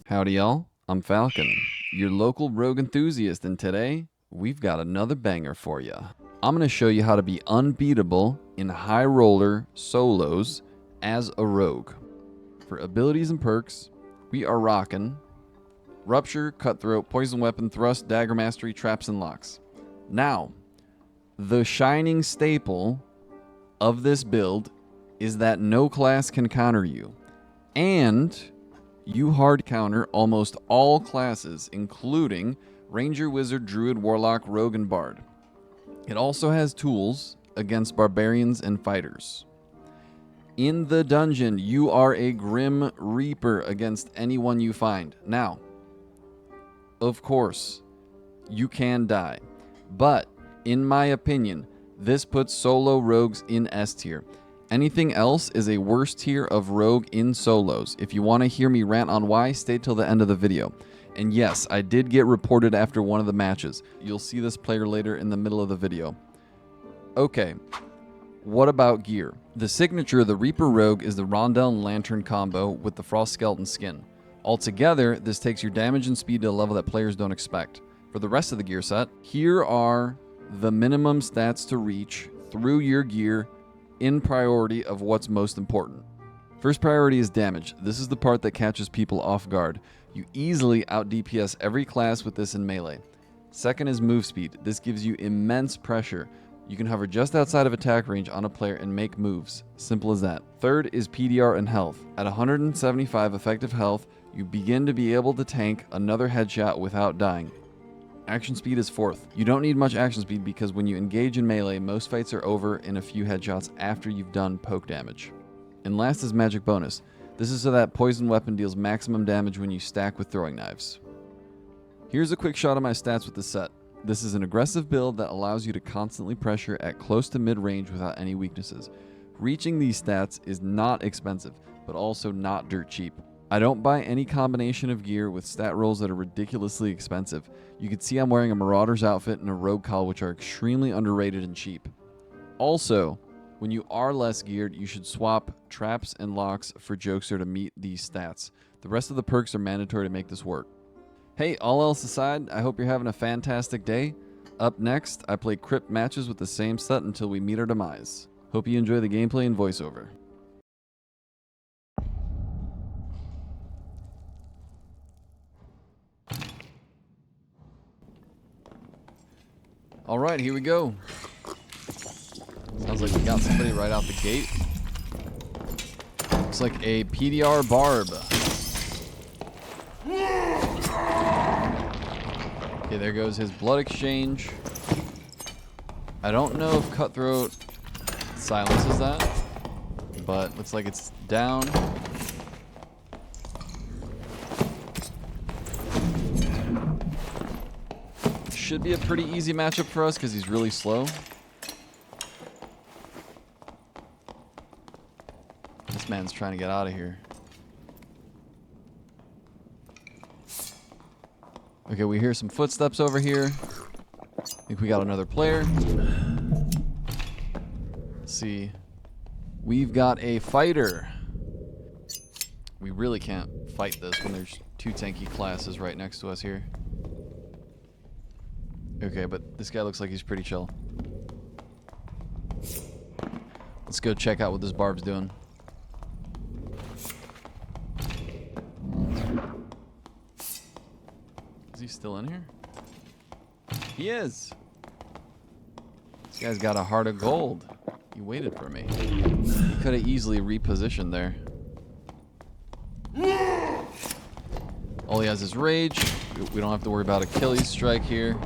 Howdy y'all, I'm Falcon, your local rogue enthusiast, and today we've got another banger for you. I'm going to show you how to be unbeatable in high roller solos as a rogue. For abilities and perks, we are rocking Rupture, Cutthroat, Poison Weapon, Thrust, Dagger Mastery, Traps, and Locks. Now, the shining staple of this build is that no class can counter you, and you hard counter almost all classes, including Ranger, Wizard, Druid, Warlock, Rogue, and Bard. It also has tools against Barbarians and Fighters. In the dungeon, you are a Grim Reaper against anyone you find. Now, of course, you can die, but in my opinion, this puts solo rogues in S tier. Anything else is a worse tier of rogue in solos. If you want to hear me rant on why, stay till the end of the video. And yes, I did get reported after one of the matches. You'll see this player later in the middle of the video. Okay, what about gear? The signature of the Reaper Rogue is the Rondel and Lantern combo with the Frost Skeleton skin. Altogether, this takes your damage and speed to a level that players don't expect. For the rest of the gear set, here are the minimum stats to reach through your gear in priority of what's most important. First priority is damage. This is the part that catches people off guard. You easily out DPS every class with this in melee. Second is move speed. This gives you immense pressure. You can hover just outside of attack range on a player and make moves. Simple as that. Third is PDR and health. At 175 effective health, you begin to be able to tank another headshot without dying. Action speed is fourth. You don't need much action speed because when you engage in melee, most fights are over in a few headshots after you've done poke damage. And last is magic bonus. This is so that poison weapon deals maximum damage when you stack with throwing knives. Here's a quick shot of my stats with this set. This is an aggressive build that allows you to constantly pressure at close to mid-range without any weaknesses. Reaching these stats is not expensive, but also not dirt cheap. I don't buy any combination of gear with stat rolls that are ridiculously expensive. You can see I'm wearing a Marauder's outfit and a Rogue Cowl, which are extremely underrated and cheap. Also, when you are less geared, you should swap Traps and Locks for Jokester to meet these stats. The rest of the perks are mandatory to make this work. Hey, all else aside, I hope you're having a fantastic day. Up next, I play Crypt matches with the same set until we meet our demise. Hope you enjoy the gameplay and voiceover. All right, here we go. Sounds like we got somebody right out the gate. Looks like a PDR Barb. Okay, there goes his blood exchange. I don't know if Cutthroat silences that, but looks like it's down. Should be a pretty easy matchup for us because he's really slow. This man's trying to get out of here. Okay, we hear some footsteps over here. I think we got another player. Let's see. We've got a fighter. We really can't fight this when there's two tanky classes right next to us here. Okay, but this guy looks like he's pretty chill. Let's go check out what this Barb's doing. Is he still in here? He is! This guy's got a heart of gold. He waited for me. He could have easily repositioned there. All he has is rage. We don't have to worry about Achilles strike here.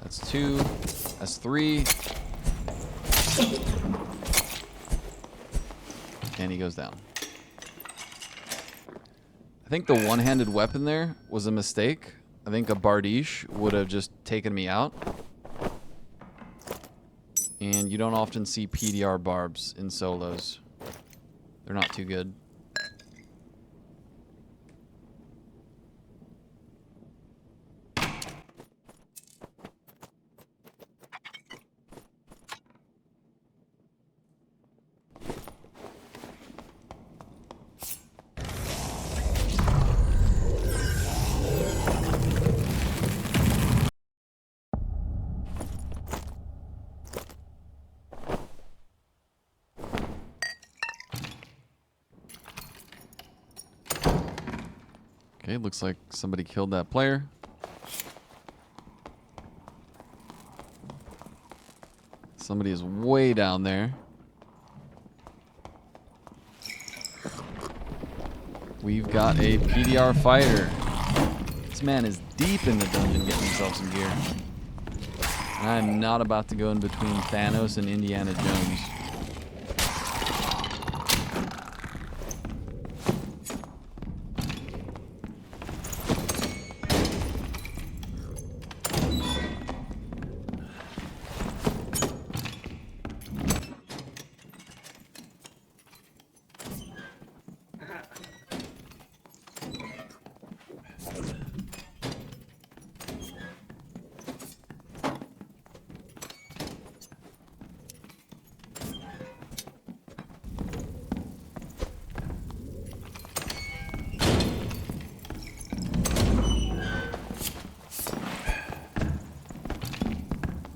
That's 2. That's 3. And he goes down. I think the one-handed weapon there was a mistake. I think a Bardiche would have just taken me out. And you don't often see PDR Barbs in solos. They're not too good. Okay, looks like somebody killed that player. Somebody is way down there. We've got a PDR fighter. This man is deep in the dungeon getting himself some gear. And I'm not about to go in between Thanos and Indiana Jones.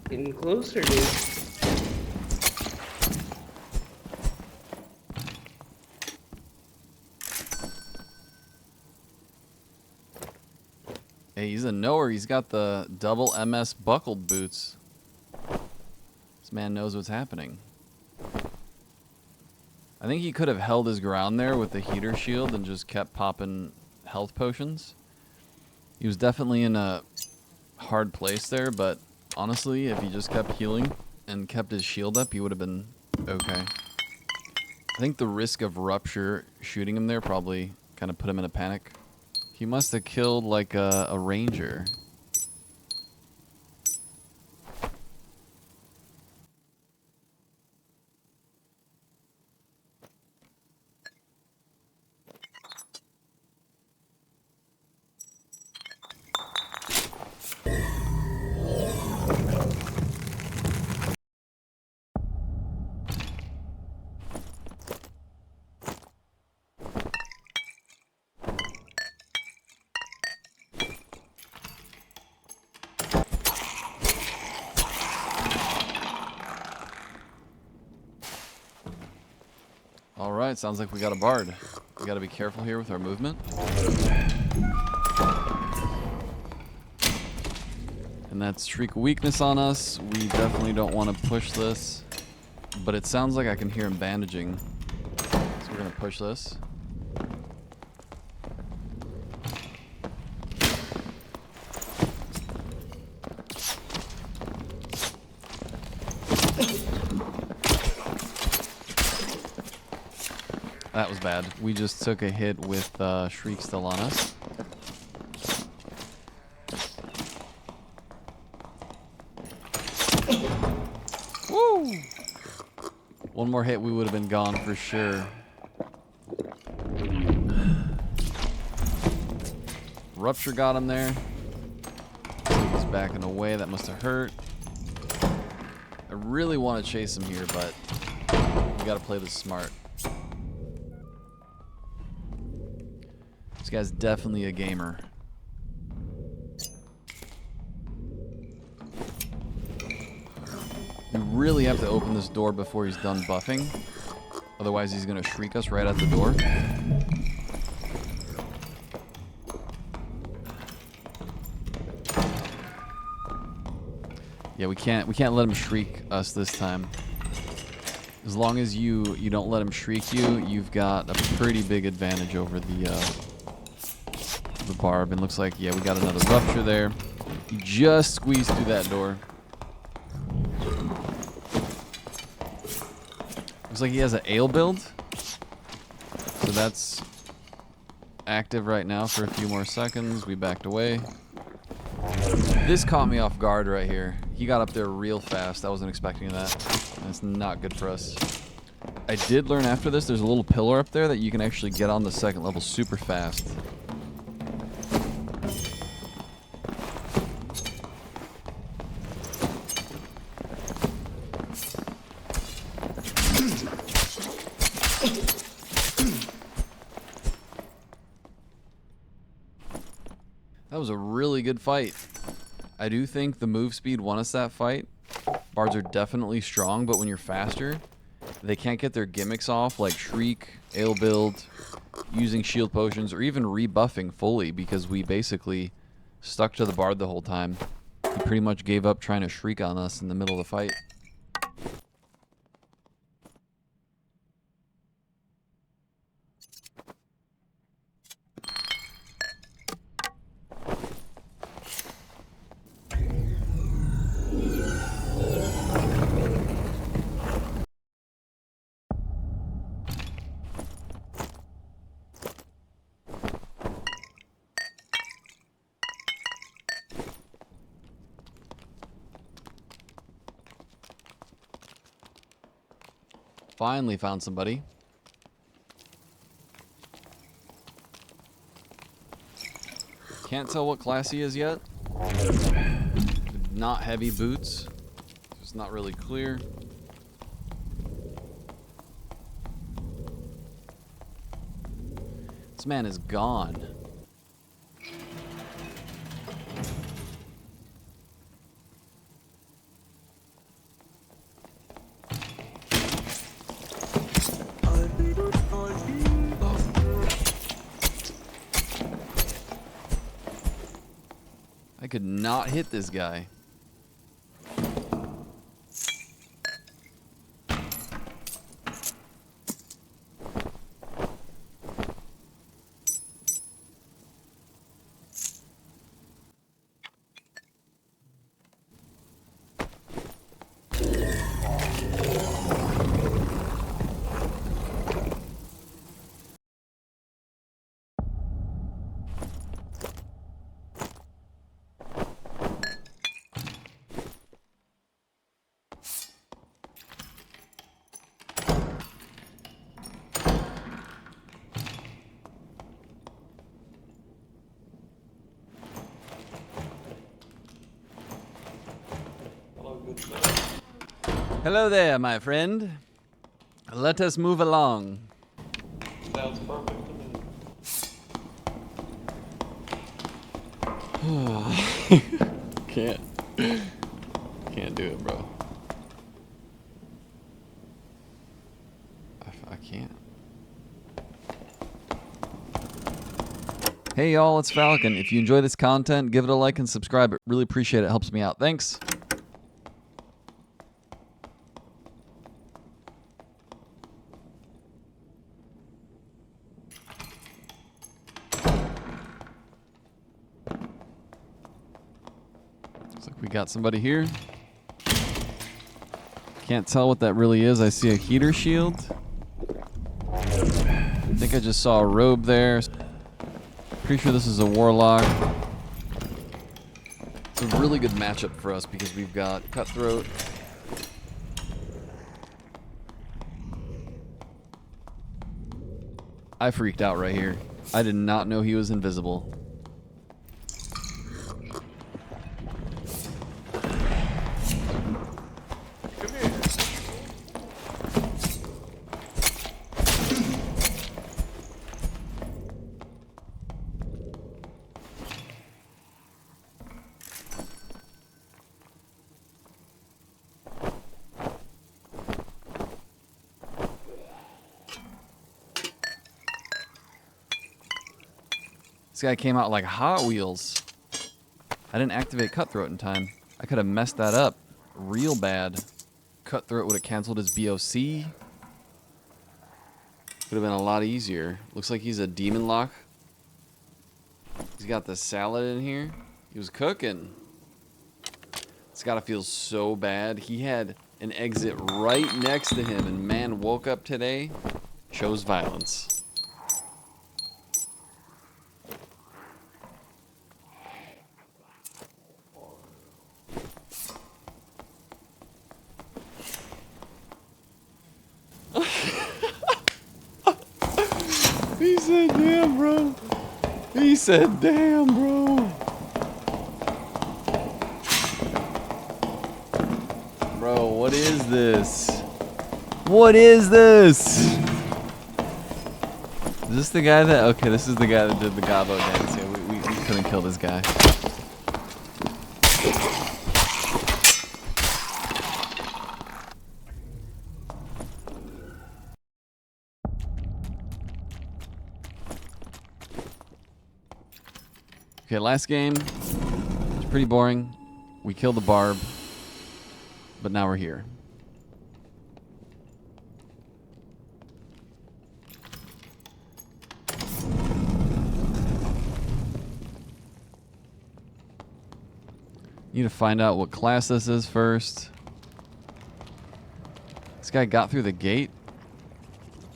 Getting closer, dude. Hey, he's a knower. He's got the double MS buckled boots. This man knows what's happening. I think he could have held his ground there with the heater shield and just kept popping health potions. He was definitely in a hard place there, but honestly, if he just kept healing and kept his shield up, he would have been okay. I think the risk of Rupture shooting him there probably kind of put him in a panic. He must have killed like a ranger. Alright, sounds like we got a bard. We gotta be careful here with our movement. And that's Shriek of Weakness on us. We definitely don't want to push this. But it sounds like I can hear him bandaging. So we're gonna push this. That was bad. We just took a hit with Shriek still on us. Woo! One more hit, we would have been gone for sure. Rupture got him there. He's backing away. That must have hurt. I really want to chase him here, but we got to play this smart. This guy's definitely a gamer. We really have to open this door before he's done buffing. Otherwise, he's going to shriek us right at the door. Yeah, we can't let him shriek us this time. As long as you don't let him shriek you, you've got a pretty big advantage over the barb. And looks like, yeah, we got another rupture there. He just squeezed through that door. Looks like he has an ale build. So that's active right now for a few more seconds. We backed away. This caught me off guard right here. He got up there real fast. I wasn't expecting that. That's not good for us. I did learn after this, there's a little pillar up there that you can actually get on the second level super fast. That was a really good fight. I do think the move speed won us that fight. Bards are definitely strong, but when you're faster, they can't get their gimmicks off, like Shriek, Ale Build. using shield potions or even rebuffing fully because we basically stuck to the bard the whole time. He pretty much gave up trying to shriek on us in the middle of the fight. Finally found somebody. Can't tell what class he is yet. Not heavy boots. It's not really clear. This man is gone. I could not hit this guy. Hello there, my friend. Let us move along. Sounds perfect to me. Can't do it, bro. I can't. Hey y'all, it's Falcon. If you enjoy this content, give it a like and subscribe. It really appreciate it. It helps me out. Thanks. Looks like we got somebody here. Can't tell what that really is. I see a heater shield. I think I just saw a robe there. Pretty sure this is a warlock. It's a really good matchup for us because we've got Cutthroat. I freaked out right here. I did not know he was invisible. This guy came out like Hot Wheels. I didn't activate Cutthroat in time. I could have messed that up real bad. Cutthroat would have canceled his BOC. Would have been a lot easier. Looks like he's a demon lock. He's got the salad in here. He was cooking. It's gotta feel so bad. He had an exit right next to him, and man woke up today, chose violence. He said, damn, bro. He said, damn, bro. Bro, what is this? What is this? Is this the guy that... Okay, this is the guy that did the Gabo dance. Yeah, we couldn't kill this guy. Okay, last game. It's pretty boring. We killed the barb. But now we're here. Need to find out what class this is first. This guy got through the gate.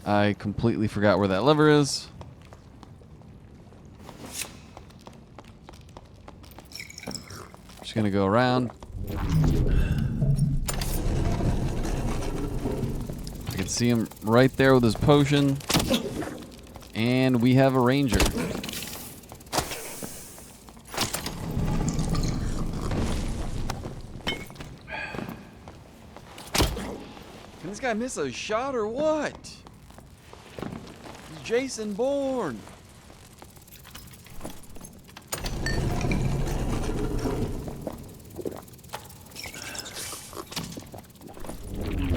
I completely forgot where that lever is. Just gonna go around. I can see him right there with his potion. And we have a ranger. Can this guy miss a shot or what? He's Jason Bourne.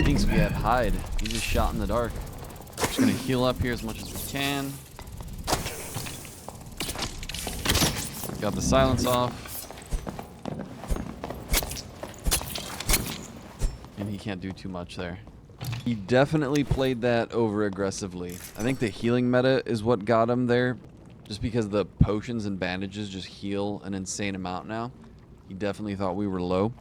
Thinks we have hide. He just shot in the dark. Just gonna heal up here as much as we can. Got the silence off. And he can't do too much there. He definitely played that over aggressively. I think the healing meta is what got him there. Just because the potions and bandages just heal an insane amount now. He definitely thought we were low.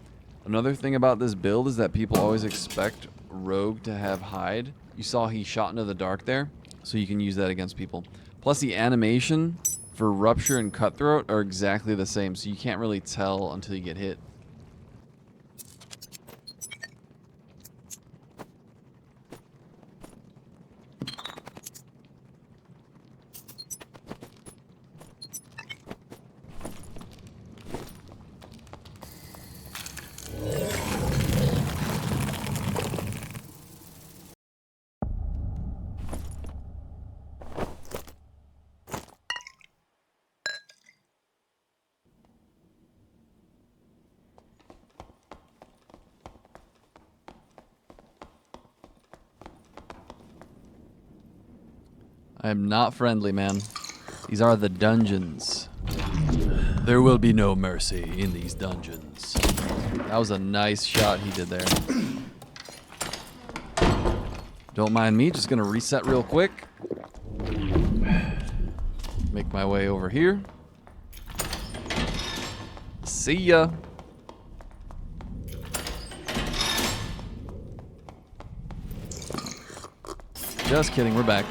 Another thing about this build is that people always expect Rogue to have hide. You saw he shot into the dark there, so you can use that against people. Plus the animation for Rupture and Cutthroat are exactly the same, so you can't really tell until you get hit. I am not friendly, man. These are the dungeons. There will be no mercy in these dungeons. That was a nice shot he did there. Don't mind me, just gonna reset real quick. Make my way over here. See ya. Just kidding, we're back.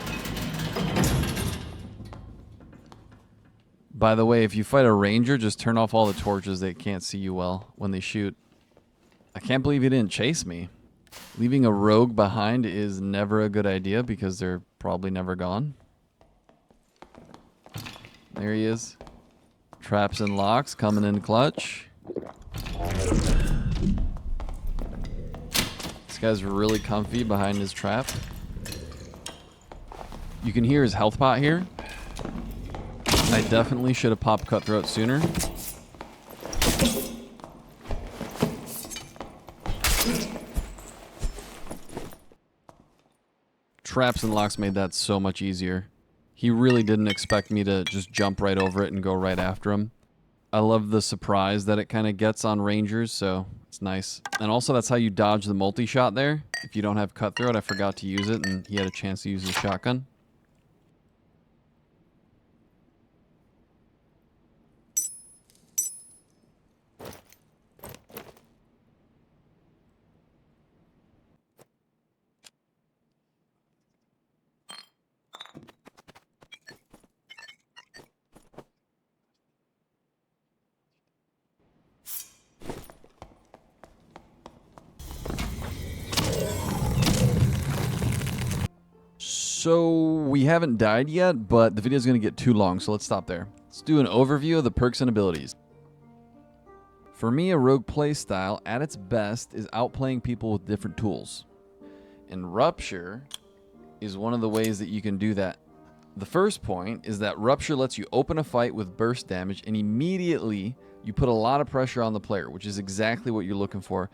By the way, if you fight a ranger, just turn off all the torches. They can't see you well when they shoot. I can't believe he didn't chase me. Leaving a rogue behind is never a good idea because they're probably never gone. There he is. Traps and locks coming in clutch. This guy's really comfy behind his trap. You can hear his health pot here. I definitely should have popped Cutthroat sooner. Traps and locks made that so much easier. He really didn't expect me to just jump right over it and go right after him. I love the surprise that it kind of gets on rangers, so it's nice. And also that's how you dodge the multi-shot there. If you don't have Cutthroat, I forgot to use it and he had a chance to use his shotgun. So we haven't died yet, but the video is going to get too long, so let's stop there. Let's do an overview of the perks and abilities. For me, a rogue playstyle at its best is outplaying people with different tools. And Rupture is one of the ways that you can do that. The first point is that Rupture lets you open a fight with burst damage and immediately you put a lot of pressure on the player, which is exactly what you're looking for.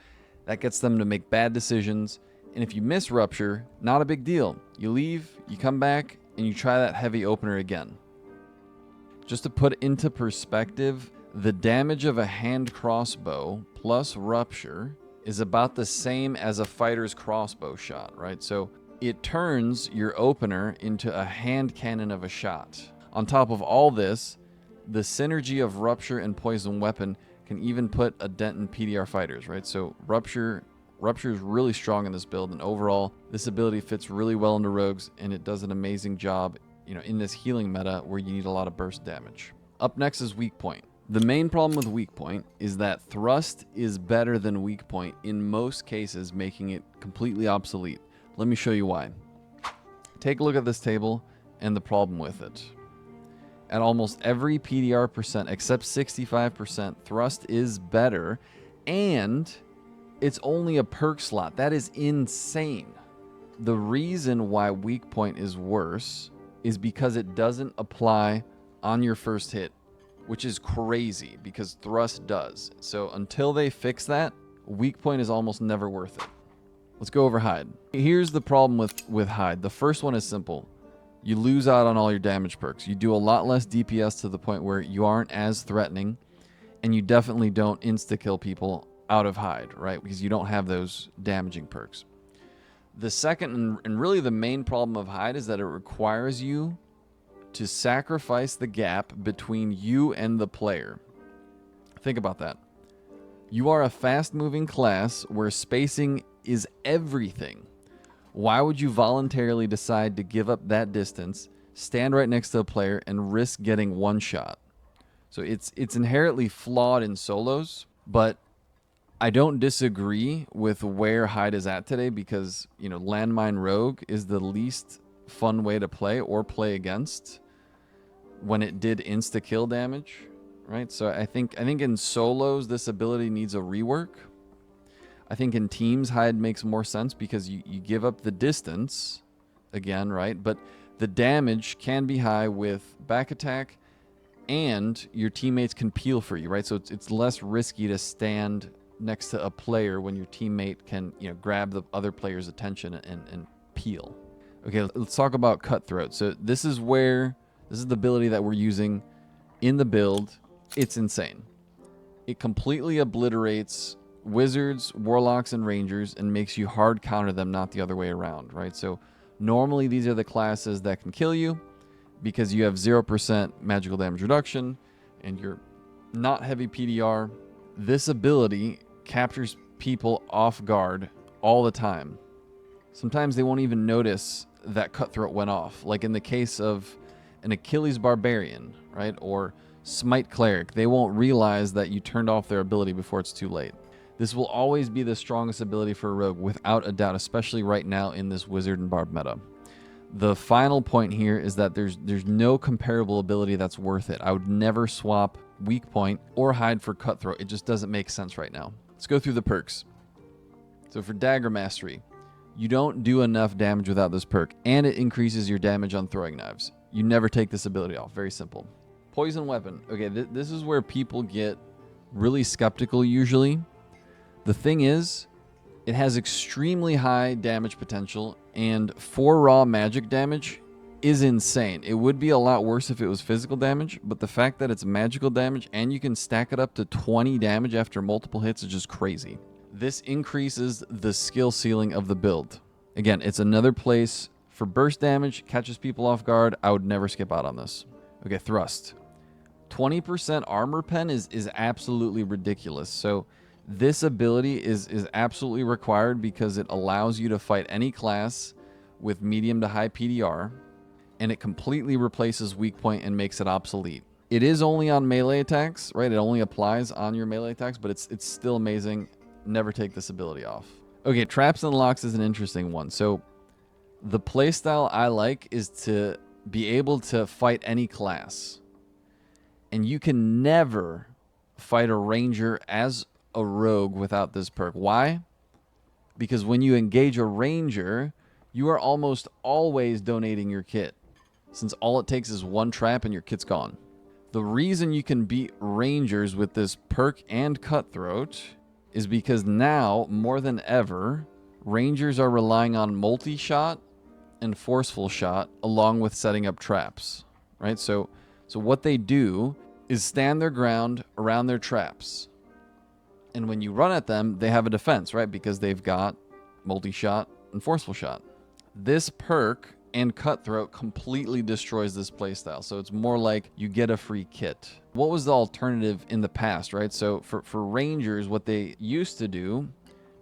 That gets them to make bad decisions. And if you miss Rupture, not a big deal. You leave, you come back, and you try that heavy opener again. Just to put into perspective, the damage of a hand crossbow plus rupture is about the same as a fighter's crossbow shot, right? So it turns your opener into a hand cannon of a shot. On top of all this, the synergy of rupture and poison weapon can even put a dent in PDR fighters, right? So rupture is really strong in this build, and overall, this ability fits really well into rogues, and it does an amazing job, in this healing meta where you need a lot of burst damage. Up next is weak point. The main problem with weak point is that thrust is better than weak point in most cases, making it completely obsolete. Let me show you why. Take a look at this table and the problem with it. At almost every PDR percent except 65%, thrust is better, and it's only a perk slot. That is insane. The reason why weak point is worse is because it doesn't apply on your first hit, which is crazy because thrust does. So until they fix that, weak point is almost never worth it. Let's go over hide. Here's the problem with hide. The first one is simple. You lose out on all your damage perks. You do a lot less DPS to the point where you aren't as threatening, and you definitely don't insta-kill people out of hide, right? Because you don't have those damaging perks. The second and really the main problem of hide is that it requires you to sacrifice the gap between you and the player. Think about that. You are a fast-moving class where spacing is everything. Why would you voluntarily decide to give up that distance, stand right next to a player, and risk getting one shot? So it's inherently flawed in solos, but I don't disagree with where hide is at today because, landmine rogue is the least fun way to play or play against when it did insta-kill damage, right? So I think in solos, this ability needs a rework. I think in teams, hide makes more sense because you give up the distance again, right? But the damage can be high with back attack, and your teammates can peel for you, right? So it's less risky to stand next to a player when your teammate can grab the other player's attention and peel. Okay, let's talk about Cutthroat. So this is the ability that we're using in the build. It's insane. It completely obliterates wizards, warlocks, and rangers and makes you hard counter them, not the other way around, right? So normally these are the classes that can kill you because you have 0% magical damage reduction and you're not heavy PDR. This ability captures people off guard all the time. Sometimes they won't even notice that Cutthroat went off. Like in the case of an Achilles Barbarian, right? Or Smite Cleric. They won't realize that you turned off their ability before it's too late. This will always be the strongest ability for a rogue, without a doubt, especially right now in this wizard and barb meta. The final point here is that there's no comparable ability that's worth it. I would never swap weak point or hide for Cutthroat. It just doesn't make sense right now. Let's go through the perks. So for Dagger Mastery, you don't do enough damage without this perk, and it increases your damage on throwing knives. You never take this ability off. Very simple. Poison Weapon. Okay, this is where people get really skeptical usually. The thing is, it has extremely high damage potential, and 4 raw magic damage is insane. It would be a lot worse if it was physical damage, but the fact that it's magical damage and you can stack it up to 20 damage after multiple hits is just crazy. This increases the skill ceiling of the build. Again, it's another place for burst damage, catches people off guard. I would never skip out on this. Okay, Thrust. 20% armor pen is absolutely ridiculous. So this ability is absolutely required because it allows you to fight any class with medium to high PDR, and it completely replaces weak point and makes it obsolete. It is only on melee attacks, right? It only applies on your melee attacks, but it's still amazing. Never take this ability off. Okay, Traps and Locks is an interesting one. So the playstyle I like is to be able to fight any class. And you can never fight a ranger as a rogue without this perk. Why? Because when you engage a ranger, you are almost always donating your kit, since all it takes is one trap and your kit's gone. The reason you can beat rangers with this perk and Cutthroat is because now, more than ever, rangers are relying on multi-shot and forceful shot along with setting up traps, right? So So what they do is stand their ground around their traps. And when you run at them, they have a defense, right? Because they've got multi-shot and forceful shot. This perk and Cutthroat completely destroys this playstyle. So it's more like you get a free kit. What was the alternative in the past, right? So for Rangers, what they used to do,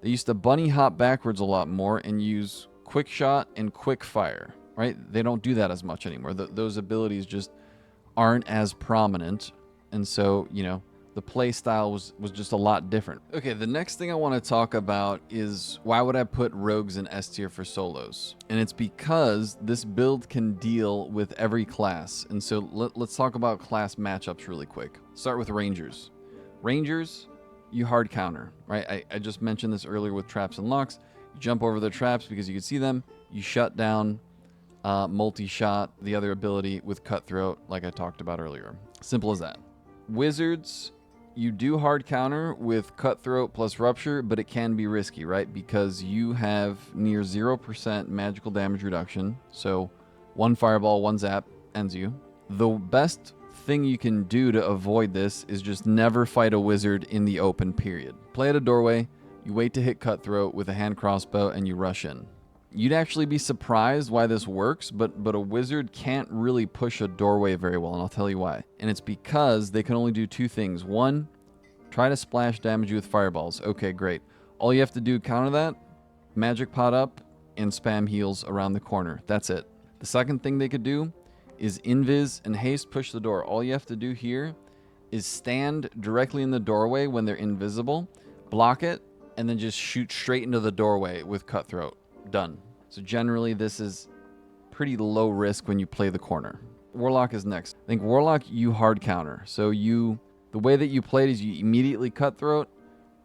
they used to bunny hop backwards a lot more and use quick shot and quick fire, right? They don't do that as much anymore. Those abilities just aren't as prominent. And so, you know, the play style was just a lot different. Okay, the next thing I want to talk about is why would I put rogues in S tier for solos? And it's because this build can deal with every class. And so let's talk about class matchups really quick. Start with Rangers. Rangers, you hard counter, right? I just mentioned this earlier with traps and locks. You jump over the traps because you can see them. You shut down multi-shot, the other ability with Cutthroat, like I talked about earlier. Simple as that. Wizards, you do hard counter with Cutthroat plus Rupture, but it can be risky, right? Because you have near 0% magical damage reduction. So one fireball, one zap ends you. The best thing you can do to avoid this is just never fight a wizard in the open, period. Play at a doorway, you wait to hit Cutthroat with a hand crossbow, and you rush in. You'd actually be surprised why this works, but a wizard can't really push a doorway very well, and I'll tell you why. And it's because they can only do two things. One, try to splash damage you with fireballs. Okay, great. All you have to do counter that, magic pot up, and spam heals around the corner. That's it. The second thing they could do is invis and haste push the door. All you have to do here is stand directly in the doorway when they're invisible, block it, and then just shoot straight into the doorway with Cutthroat. Done. So generally this is pretty low risk when you play the corner. Warlock is next. I think Warlock, you hard counter. So the way that you play it is you immediately Cutthroat,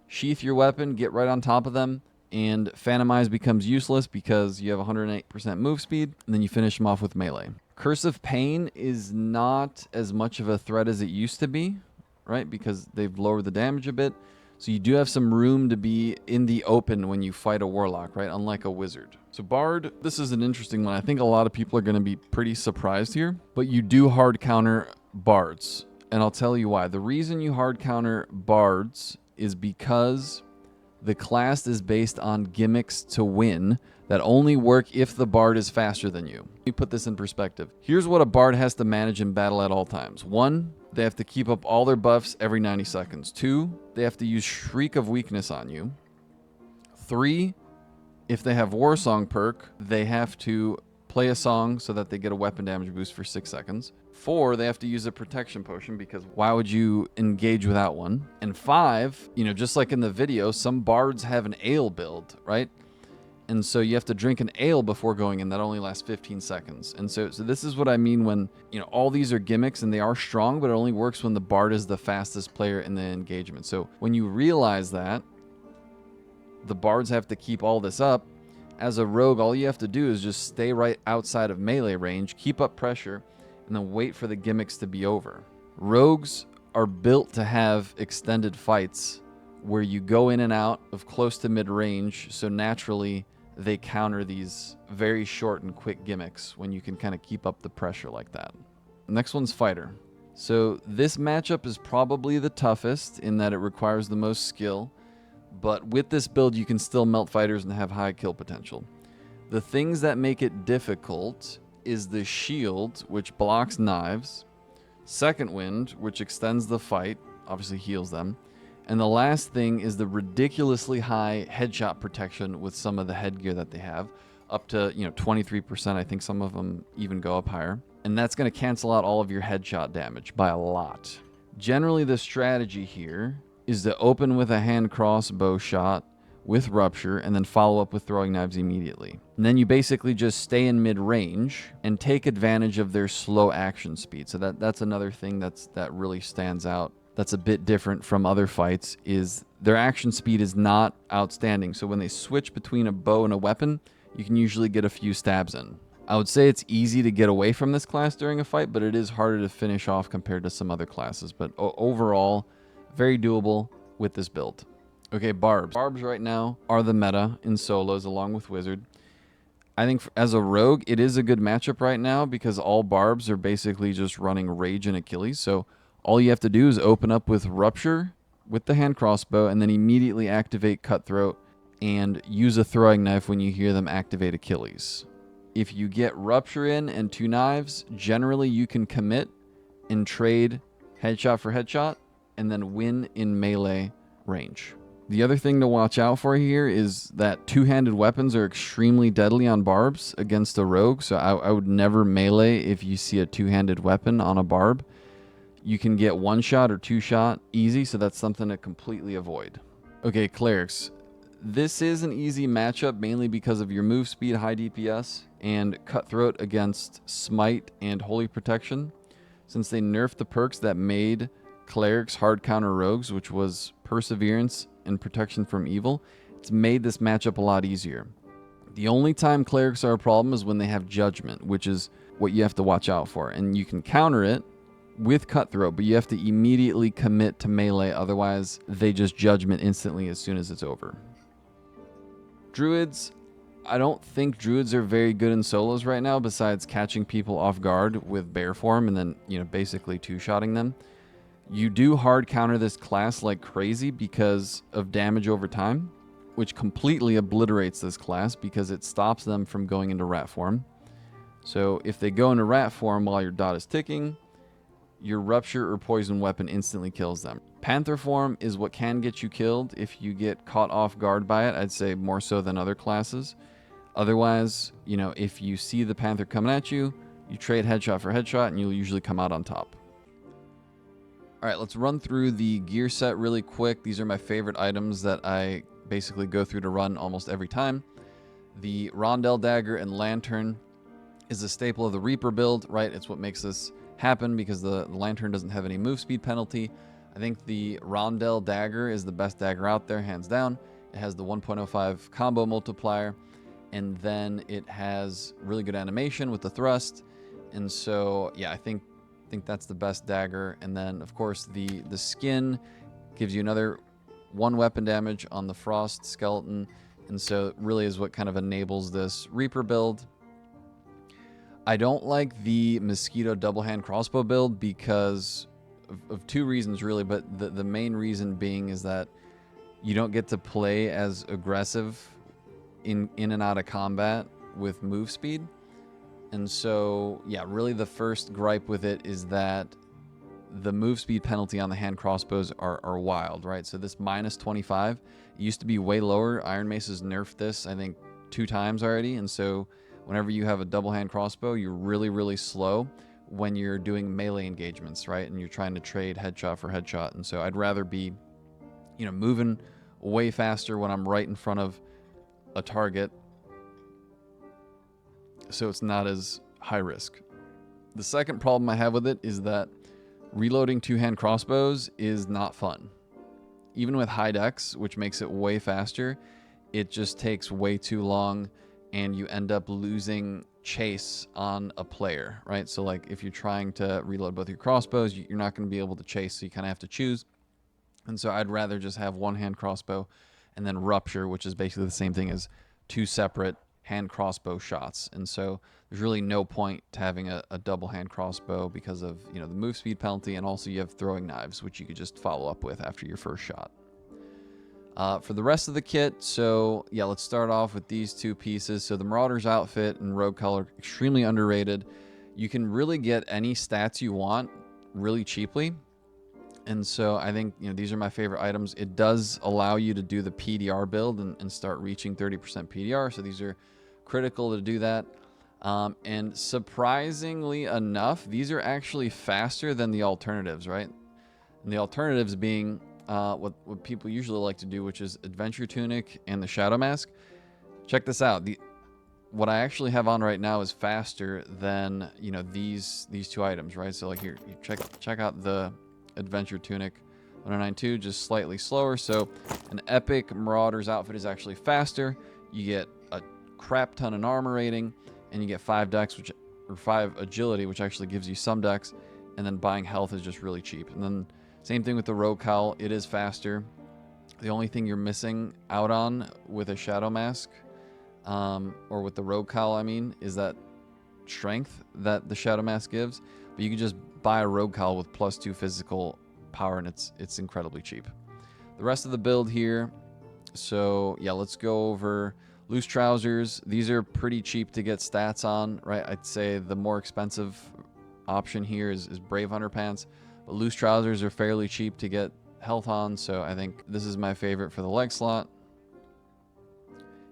sheath your weapon, get right on top of them, and Phantomize becomes useless because you have 108% move speed, and then you finish them off with melee. Curse of Pain is not as much of a threat as it used to be, right? Because they've lowered the damage a bit. So you do have some room to be in the open when you fight a Warlock, right? Unlike a Wizard. So Bard, this is an interesting one. I think a lot of people are going to be pretty surprised here, but you do hard counter Bards. And I'll tell you why. The reason you hard counter Bards is because the class is based on gimmicks to win that only work if the Bard is faster than you. Let me put this in perspective. Here's what a Bard has to manage in battle at all times. 1, they have to keep up all their buffs every 90 seconds. 2, they have to use Shriek of Weakness on you. 3, if they have Warsong perk, they have to play a song so that they get a weapon damage boost for 6 seconds. 4, they have to use a protection potion because why would you engage without one? And 5, you know, just like in the video, some bards have an ale build, right? And so you have to drink an ale before going in. That only lasts 15 seconds. And so this is what I mean when, you know, all these are gimmicks and they are strong, but it only works when the bard is the fastest player in the engagement. So when you realize that the bards have to keep all this up, as a rogue, all you have to do is just stay right outside of melee range, keep up pressure, and then wait for the gimmicks to be over. Rogues are built to have extended fights where you go in and out of close to mid-range, so naturally they counter these very short and quick gimmicks when you can kind of keep up the pressure like that. Next one's Fighter. So this matchup is probably the toughest in that it requires the most skill, but with this build you can still melt fighters and have high kill potential. The things that make it difficult is the shield, which blocks knives, Second Wind, which extends the fight, obviously heals them, and the last thing is the ridiculously high headshot protection with some of the headgear that they have, up to 23%. I think some of them even go up higher, and that's going to cancel out all of your headshot damage by a lot. Generally, the strategy here is to open with a hand crossbow shot with Rupture and then follow up with throwing knives immediately. And then you basically just stay in mid-range and take advantage of their slow action speed. So that's another thing that really stands out. That's a bit different from other fights, is their action speed is not outstanding. So when they switch between a bow and a weapon, you can usually get a few stabs in. I would say it's easy to get away from this class during a fight, but it is harder to finish off compared to some other classes. But overall, very doable with this build. Okay, Barbs. Barbs right now are the meta in solos along with Wizard. I think as a rogue, it is a good matchup right now because all barbs are basically just running Rage and Achilles. So all you have to do is open up with Rupture with the hand crossbow and then immediately activate Cutthroat and use a throwing knife when you hear them activate Achilles. If you get Rupture in and 2 knives, generally you can commit and trade headshot for headshot and then win in melee range. The other thing to watch out for here is that two-handed weapons are extremely deadly on barbs against a rogue, so I would never melee if you see a two-handed weapon on a barb. You can get one shot or two shot easy, so that's something to completely avoid. Okay, clerics. This is an easy matchup mainly because of your move speed, high DPS, and Cutthroat against Smite and Holy Protection. Since they nerfed the perks that made clerics hard counter rogues, which was Perseverance and Protection from Evil, it's made this matchup a lot easier. The only time clerics are a problem is when they have Judgment, which is what you have to watch out for. And you can counter it with Cutthroat, but you have to immediately commit to melee, otherwise they just Judgment instantly as soon as it's over. Druids, I don't think Druids are very good in solos right now, besides catching people off guard with bear form and then, basically two-shotting them. You do hard counter this class like crazy because of damage over time, which completely obliterates this class because it stops them from going into rat form. So if they go into rat form while your dot is ticking, your Rupture or Poison weapon instantly kills them. Panther form is what can get you killed if you get caught off guard by it, I'd say more so than other classes. Otherwise, if you see the Panther coming at you, you trade headshot for headshot and you'll usually come out on top. All right, let's run through the gear set really quick. These are my favorite items that I basically go through to run almost every time. The Rondel Dagger and Lantern is a staple of the Reaper build, right? It's what makes this happen because the Lantern doesn't have any move speed penalty. I think the Rondel Dagger is the best dagger out there, hands down. It has the 1.05 combo multiplier, and then it has really good animation with the thrust. And so, yeah, I think that's the best dagger. And then, of course, the skin gives you another 1 weapon damage on the Frost skeleton. And so it really is what kind of enables this Reaper build. I don't like the Mosquito double hand crossbow build because of 2 reasons, really. But the main reason being is that you don't get to play as aggressive in and out of combat with move speed. And so, yeah, really the first gripe with it is that the move speed penalty on the hand crossbows are wild, right? So this minus 25, it used to be way lower. Iron Mace has nerfed this, I think, 2 times already. And so whenever you have a double hand crossbow, you're really, really slow when you're doing melee engagements, right? And you're trying to trade headshot for headshot. And so I'd rather be, moving way faster when I'm right in front of a target, so it's not as high risk. The second problem I have with it is that reloading 2-hand crossbows is not fun. Even with high dex, which makes it way faster, it just takes way too long and you end up losing chase on a player, right? So like if you're trying to reload both your crossbows, you're not going to be able to chase, so you kind of have to choose. And so I'd rather just have 1-hand crossbow and then Rupture, which is basically the same thing as 2 separate hand crossbow shots. And so there's really no point to having a double hand crossbow because of the move speed penalty, and also you have throwing knives, which you could just follow up with after your first shot. For the rest of the kit, so yeah, let's start off with these 2 pieces. So the Marauder's outfit and Rogue color, extremely underrated. You can really get any stats you want really cheaply. And so I think these are my favorite items. It does allow you to do the PDR build and start reaching 30% PDR. So these are critical to do that. And surprisingly enough, these are actually faster than the alternatives, right? And the alternatives being what people usually like to do, which is Adventure Tunic and the Shadow Mask. Check this out. What I actually have on right now is faster than these 2 items, right? So like here, you check out the Adventure Tunic 1092, just slightly slower. So an epic Marauder's outfit is actually faster. You get a crap ton in armor rating, and you get 5 dex, or 5 agility, which actually gives you some dex, and then buying health is just really cheap. And then same thing with the Rogue Cowl, it is faster. The only thing you're missing out on with a Shadow Mask or with the rogue cowl, I mean, is that strength that the Shadow Mask gives. But you can just buy a rogue cowl with +2 physical power, and it's incredibly cheap. The rest of the build here, so yeah, let's go over loose trousers. These are pretty cheap to get stats on, right? I'd say the more expensive option here is Brave Hunter pants, but loose trousers are fairly cheap to get health on, so I think this is my favorite for the leg slot.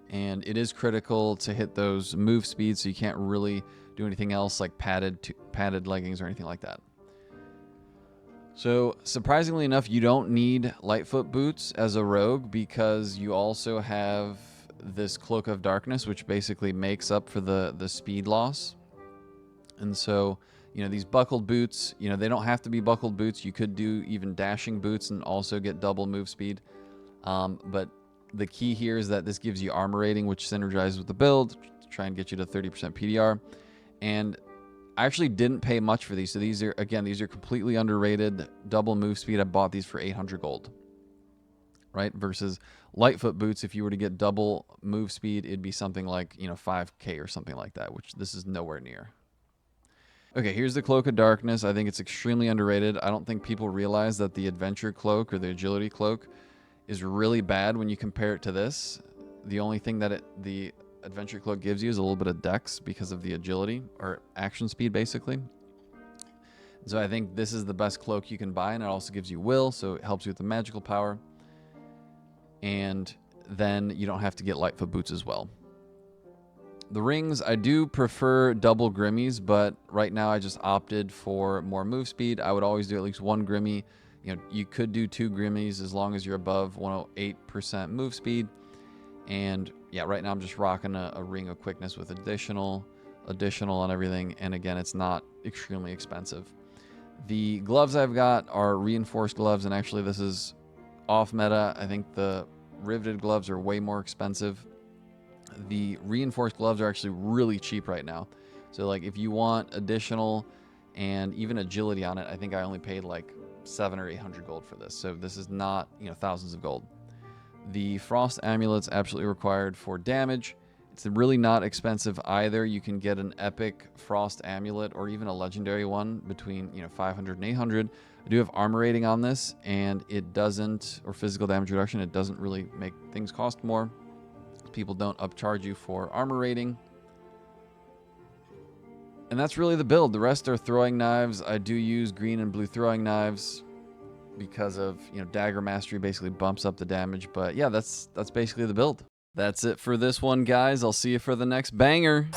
And it is critical to hit those move speeds, so you can't really do anything else like padded leggings or anything like that. So surprisingly enough, you don't need Lightfoot boots as a rogue because you also have this Cloak of Darkness, which basically makes up for the speed loss. And so, you know, these buckled boots, you know, they don't have to be buckled boots. You could do even dashing boots and also get double move speed. But the key here is that this gives you armor rating, which synergizes with the build to try and get you to 30% PDR. And I actually didn't pay much for these. So these are, again, these are completely underrated. Double move speed. I bought these for 800 gold. Right? Versus Lightfoot boots, if you were to get double move speed, it'd be something like, you know, 5k or something like that, which this is nowhere near. Okay, here's the Cloak of Darkness. I think it's extremely underrated. I don't think people realize that the Adventure Cloak or the Agility Cloak is really bad when you compare it to this. The only thing that the Adventure Cloak gives you is a little bit of dex because of the agility or action speed, basically. So I think this is the best cloak you can buy, and it also gives you will, so it helps you with the magical power. And then you don't have to get Lightfoot boots as well. The rings, I do prefer double Grimmies, but right now I just opted for more move speed. I would always do at least one Grimmie. You know, you could do 2 Grimmies as long as you're above 108% move speed. And yeah, right now I'm just rocking a ring of quickness with additional on everything. And again, it's not extremely expensive. The gloves I've got are reinforced gloves, and actually this is off meta. I think the riveted gloves are way more expensive. The reinforced gloves are actually really cheap right now. So like if you want additional and even agility on it, I think I only paid like 700 or 800 gold for this. So this is not, you know, thousands of gold. The frost amulet's absolutely required for damage. It's really not expensive either. You can get an epic frost amulet or even a legendary one between, you know, 500 and 800. I do have armor rating on this, and it doesn't, or physical damage reduction, it doesn't really make things cost more. People don't upcharge you for armor rating. And that's really the build. The rest are throwing knives. I do use green and blue throwing knives because of, you know, dagger mastery basically bumps up the damage. But yeah, that's basically the build. That's it for this one, guys. I'll see you for the next banger.